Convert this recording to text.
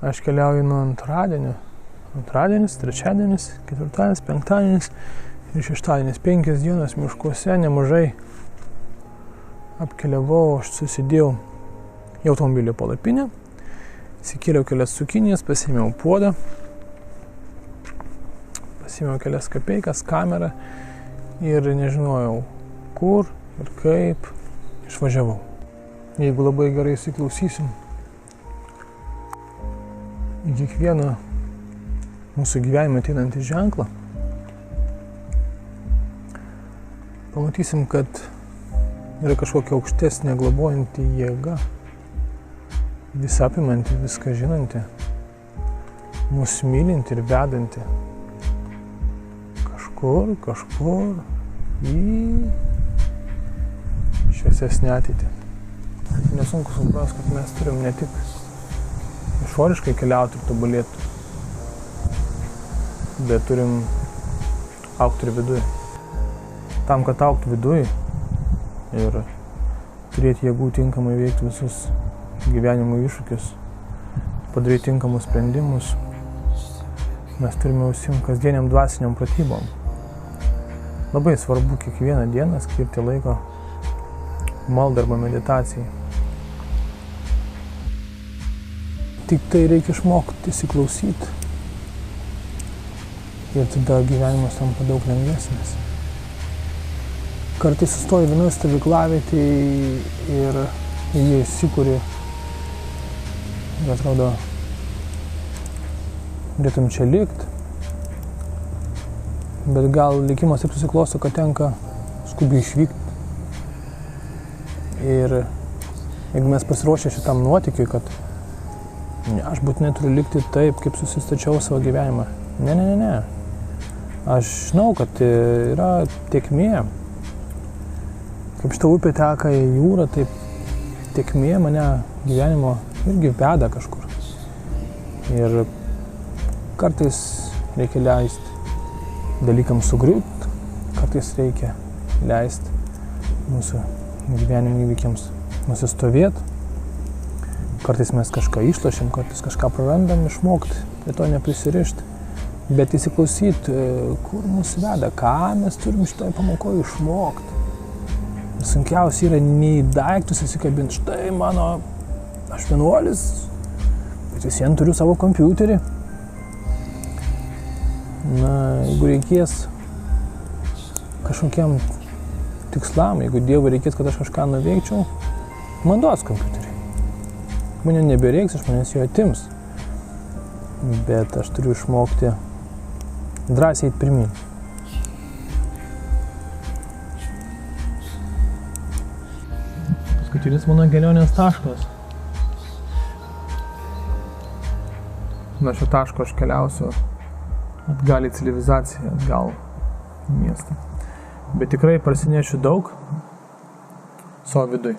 Aš keliauju nuo antradienio. Antradienis, trečiadienis, ketvirtadienis, penktadienis ir šeštadienis. 5 dienas miškuose, nemažai apkeliavau, aš susidėjau į automobilio palapinę, įsikėliau kelias cukinijas, pasiėmiau puodą, pasiėmiau kelias kapeikas, kamerą ir nežinojau kur ir kaip išvažiavau. Jeigu labai gerai įsiklausysim į kiekvieną mūsų gyvenime ateinantį ženklą, pamatysim, kad yra kažkokia aukštesnė globojanti jėga, visapimanti, viską žinanti, mus mylinti ir vedanti kažkur į šviesesnę ateitį. Nesunku suprasti, kad mes turim ne tik išoriškai keliauti ir tobulėti, bet turim augti ir viduj. Tam, kad augti viduj ir turėti jėgų tinkamai veikti visus gyvenimo iššūkius, padaryti tinkamus sprendimus, mes turime užsiimti kasdieniam dvasiniam pratybom. Labai svarbu kiekvieną dieną skirti laiko maldai arba meditacijai. Tik tai reikia išmokti įsiklausyti. Ir tada gyvenimas tampa daug lengvesnis. Kartais sustoji vienoje stovyklavietėje ir jie įsikūri ir atrodo, norėtum čia likt, bet gal likimas taip susiklosto, kad tenka skubiai išvykti. Ir jeigu mes pasiruošę šitam nuotykiui, kad aš būtinai turiu likti taip, kaip susistačiau savo gyvenimą. Ne. Aš žinau, kad yra tėkmė. Kaip šita upė teka į jūrą, taip tėkmė mane gyvenimo irgi veda kažkur. Ir kartais reikia leisti dalykams sugriūt, kartais reikia leisti mūsų gyvenimo įvykiams nusistovėti. Kartais mes kažką išlošim, kartais kažką prarandam, išmokti, prie to neprisirišti. Bet įsiklausyti, kur mus veda, ką mes turim šitoj pamokoje išmokti. Sunkiausia yra ne į daiktus įsikabinti. Štai aš vienuolis, bet vis vien turiu savo kompiuterį. Jeigu reikės kažkokiam tikslam, jeigu Dievui reikės, kad aš kažką nuveikčiau, man duos kompiuterį. Mane nebereiks, iš manęs jo atims. Bet aš turiu išmokti drąsiai eit pirmyn. Paskutinis mano kelionės taškas. Nuo šio taško aš keliausiu atgal į civilizaciją, atgal į miestą. Bet tikrai parsinešiu daug savo viduj.